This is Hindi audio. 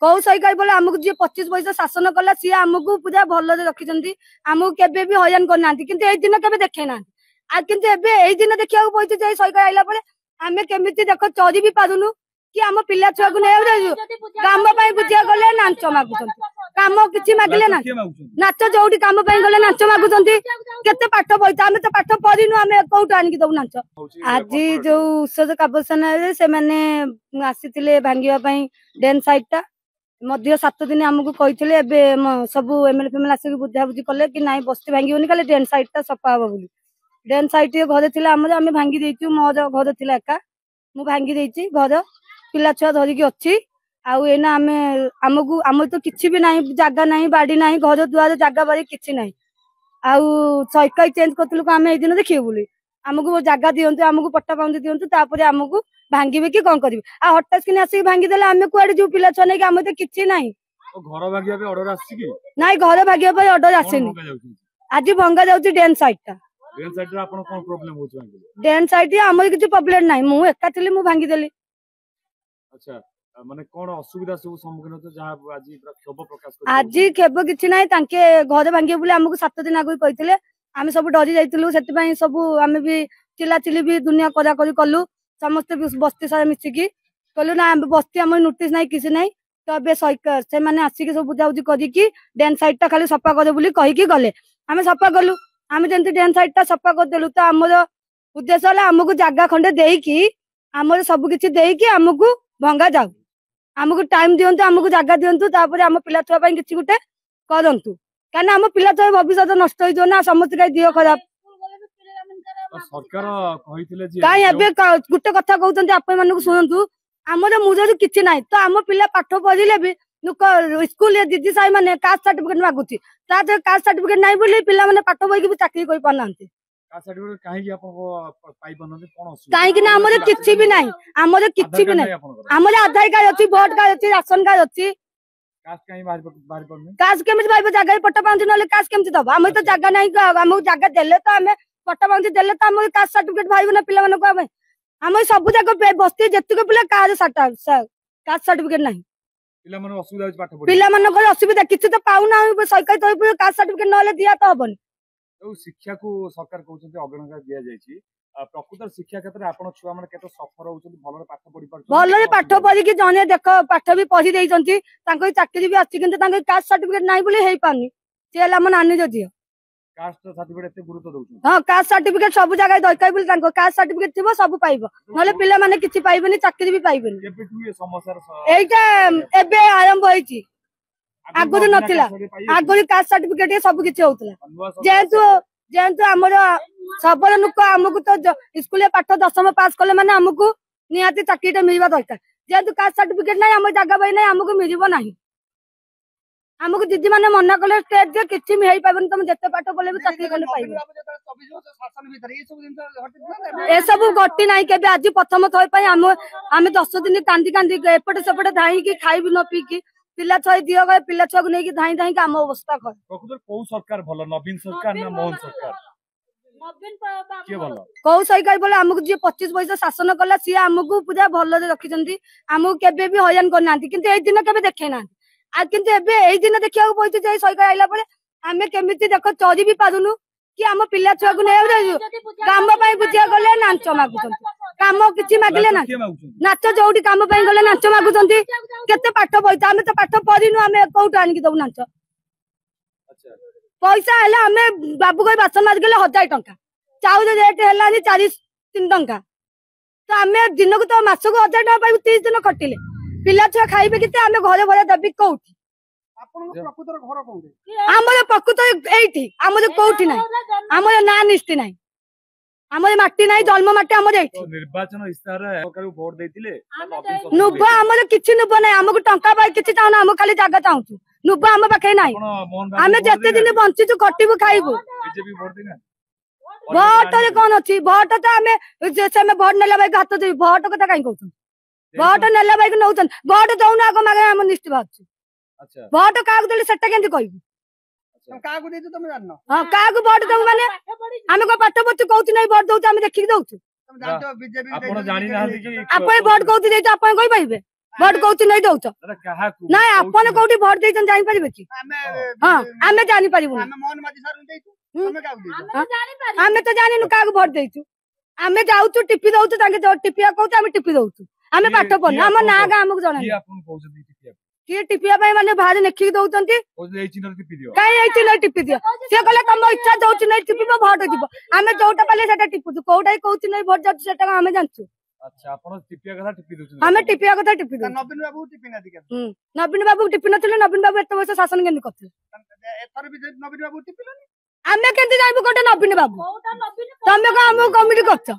कौ सरकार बोले आमको जी 25 वर्ष शासन कला सी आमको पूरा भल रखी आमको केबे भी हयन करना किंतु ए दिन केबे देखे ना आ किंतु एबे ए दिन देखिया पड़े जे सरकार आइला परे आमे केमिति देख चरी भी पारुनु कि आम पिला छुआ को नहीं काम बुझिया गले नाच मागुन काम किसी मागिले ना नाच जो काम गले नाच मागुं केते पाठ पढ़ा आम तो पाठ पढ़ीनु आम कौटू आनिक दबु नाच आज जो उत्सव काव्यसेना से मैंने आसी भांगा डेन साइड टा मध्य 7 दिन आमको कहते सब एमएलए फेमएलए आसिक बुझाबुझी कले कि नाई बस्ती भांगी खाली डेन साइड टा सफा हम बोली डेन साइड घर थी आम भांगी देचु मो घर थी एका मु भांगी देची घर पिला छुआ धरिकी अच्छी आउ एना आमको आम तो किसी भी ना जगह ना बाड़ी ना घर दुआर जगह बाड़ी किसी ना आउ सरकार चेंज कर आम ये दिन देखिए बोली आमको जगह दिंतु आमको पट्टा पाउंड दिंतु तापर आमको भांगे कि कौन करी आ हठात कि आसिक भांगीदे आम कौड़े जो पिला छुआ नहीं आम तो किसी ना नाई घर भागे ऑर्डर आसेनी आज भंगा जाऊँ डेन साइड टा डेन साइड आम किसी प्रोब्लेम ना मु एका थी मु भांगीदेली माने कोन असुविधा सब सम्मुखीन होतो जहा आज क्षोभ प्रकाश कर आज खेब किछि नै तांके घर भांगे बोले हमकु 7 दिन आगु कहितले आमे सब डरी जाइतलु सेति पई सब आमे भी चिल्ला चिल्ली भी दुनिया करा करी कलु समस्त बस्ती सारा मिसिकी कलु ना बस्ती हम नोटिस नै किछि नै तो बे सरकार से माने आसी सब बुझाउजी करी कि डेन साइड टा खाली सफा करे बोली कहि कि गले आमे सफा कलु आमे जेंति डेन साइड टा सफा कर देलु तो हमर उद्देश्य होला हमकु जागा खंडे देई कि हमर सब किछि देई कि हमकु भंगा जाऊ आमको टाइम दिंतु आमको जगह दिंतु तापर आम पिला छुआ किसी गोटे करंतु कहीं आम पिला छुआ भविष्य नष्ट हो ना समस्त कहीं दिह खराब कहीं गोटे कथा कहते आपण शुणु आमर मुझे किसी ना तो आम पिला पाठ पढ़ले भी स्कूल दीदी साई मैंने कास्ट सर्टिफिकेट मागुची कास्ट सर्टिफिकेट ना बोली पिला माने पाठ पढ़ी भी चाकरी कर पाना कहीं किसी भी नहीं आमर किसी भी नहीं आमर आधार कार्ड अच्छी भोट कार्ड अच्छी राशन कार्ड अच्छी कास्ट केमी भाई जगह पट्टा पाँच ना कास्ट केमी दबा आम तो जगह नहीं आम जगह देले तो आम पट्टा पाँच देले तो आम कास्ट सर्टिफिकेट भाई ना पिला आम सब जगह बस्ती जितक पिला कास्ट सर्टिफिकेट ना पिला असुविधा किसी तो पाऊना सरकारी तरफ कास्ट सर्टिफिकेट ना दिया तो हबनी शिक्षा को सरकार कहउछन्ते अग्रता दिया जायछि प्रकृत शिक्षा क्षेत्र में आपण छुआ माने केतो सफर होउछन्ते भलरे पाठ पढि पारछन्ते भलरे पाठ पढि कि जने देख पाठ भी पढि देइछन्ती तांको चाकरी भी आछि किंतु तांको कास्ट सर्टिफिकेट नाही बोली हेइ पानी से ला मन आनी जदियो कास्ट सर्टिफिकेट एते गुरुत्व दउछन्ते हां कास्ट सर्टिफिकेट सब जगह दरकार बोली तांको कास्ट सर्टिफिकेट थिबो सब पाइबो नले पिला माने किछि पाइबेनी चाकरी भी पाइबेनी एबेटु ये समस्या एटा एबे आरंभ होइछि आगुरी नथिला आगुरी कास्ट सर्टिफिकेट सब किछि होतला जेतु जेतु हमर सबल नुक हमकु तो स्कूल पाठ 10वीं पास कले माने हमकु निहाती चाकरीटा मिलबा दरकार जेतु कास्ट सर्टिफिकेट नै हम जगह बाई नै हमकु मिलिबो नाही हमकु दीदी माने मना कले स्टेट जे किछि मिहै पाबन तुम जत्ते पाठ बोले भी चाकरी कले पाइबो ए सब गट्टी नाही केबे आज प्रथम थय पई हम 10 दिन कांदी कांदी एपटे सेपटे धाई कि खाइ भी न पी कि पिला छुआ दियो गए पिला छुआ को नहीं धाई धाई काम अवस्था कर प्रकृत को सरकार भलो नवीन सरकार ना मोहन सरकार के भलो कौ सरकार बोले आमको जी 25 वर्ष शासन कला सी आमको पूरा भल रखी आमको केबे भी हयन करना किंतु ए दिन केबे देखे ना आ किंतु एबे ए दिन देखिया पड़े जे सरकार आइला परे आमे केमिति देख चरी भी पारुनु कि आम पिला छुआ को नहीं काम बुझिया गले नाच मागुन काम किसी मागिले ना नाच जो काम गले नाच मागुं केते पाठ पढ़ा आम तो पाठ पढ़ीनु आम कौटू आनिक दबु नाच पैसा है आम बाबू कोई बासन मारिगले 1000 टंका चाउल रेट है 4-3 टंका तो आम दिन को तो मास को 1000 टंका पाइबु 30 दिन खटिले पिला छुआ खाइबे कि आम घर भरा देवी कौटी आमर प्रकृत एठी आमर कौटी ना आमर ना निष्ठी ना आमर माटी ना जन्म माटी आमर एठी निर्वाचन इस्तार सरकार वोट देतिले नुब आमर किछि नुब ना हमकु टंका पाइ किछि चाहना हम खाली जागा चाहू नुब हम पाखे ना आमे जते दिन बंचिचु खटिबु खाइबु बीजेपी वोट देना भोट रे कोन अछि भोट तो आमे जैसे में भोट नेला भाई हाथ दे भोट कथा काई कहउछन भोट नेला भाई को नउछन भोट दउना आगो मागे हम निष्ठ भाबछु अच्छा भोट काग देले सेटा केंति कहबु कागु देतु तुम जाननो हां काग भोट दउ माने हमें को पाठ पढ़ी कहउछ नै भोट दउछ हम देखि दउछ आपण जानि ना कि आपण भोट कहउछ देत आपण कहि पाइबे ଭୋଟ କୋଉଠି ନେଇ ଦଉଛ ଦାଦା କାହାକୁ ନାଇଁ ଆପଣ କୋଉଠି ଭୋଟ ଦେଇଛନ୍ତି ଜାଣିପାରିବେ କି ହଁ ଆମେ ଜାଣିପାରିବୁନି ଆମେ ତ ଜାଣିନୁ କାହାକୁ ଭୋଟ ଦେଇଛୁ ଆମେ ଯାଉଛୁ ଟିପି ଦଉଛୁ ତାଙ୍କେ ଟିପିଆ କହୁଛୁ ଆମେ ଟିପି ଦଉଛୁ ଆମେ ପାଠ ପଢୁନୁ ଆମ ନାଁ ଗାଁ ଆମକୁ ଜଣା କିଏ ଆପଣଙ୍କୁ କହୁଛନ୍ତି ଟିପିବାକୁ କିଏ ଟିପିଆ ପାଇଁ ମାନେ ବାହାରେ ଲେଖିକି ଦଉଛନ୍ତି କହୁଛନ୍ତି ଏଇ ଚିହ୍ନରେ ଟିପି ଦିଅ କାଇଁ ଏଇଠି ନେଇ ଟିପି ଦିଅ ସିଏ କହିଲେ ତମ ଇଚ୍ଛା ଯୋଉଠି ନେଇ ଟିପିବ ଭୋଟ ଯିବ ଆମେ ଯୋଉଟା ପାଇଲେ ସେଟା ଟିପୁଛୁ କୋଉଟା କୋଉଠି ନେଇ ଭୋଟ ଯାଉଛି ସେଟା ଆମେ ଜାଣିଛୁ ଆଚ୍ଛା ଆପଣ ଟିପିଆ କଥା ଟିପି ଦଉଛନ୍ତି ଆମେ ଟିପିଆ କଥା ଟିପି ଦଉଛୁ ନବୀନ ବାବୁ ଟିପି ନାହାନ୍ତି ନବୀନ ବାବୁ ଟିପି ନଥିଲେ ନବୀନ ବାବୁ ଏତେ ବର୍ଷ ଶାସନ କେମିତି କରିଥିଲେ ଏଥର ବି ନବୀନ ବାବୁ ଟିପିଲନି ଆମେ କେମିତି ଜାଣିବୁ ଗୋଟେ ନବୀନ ବାବୁ ତମେ କଣ ଆମକୁ କମିଟି କରୁଛ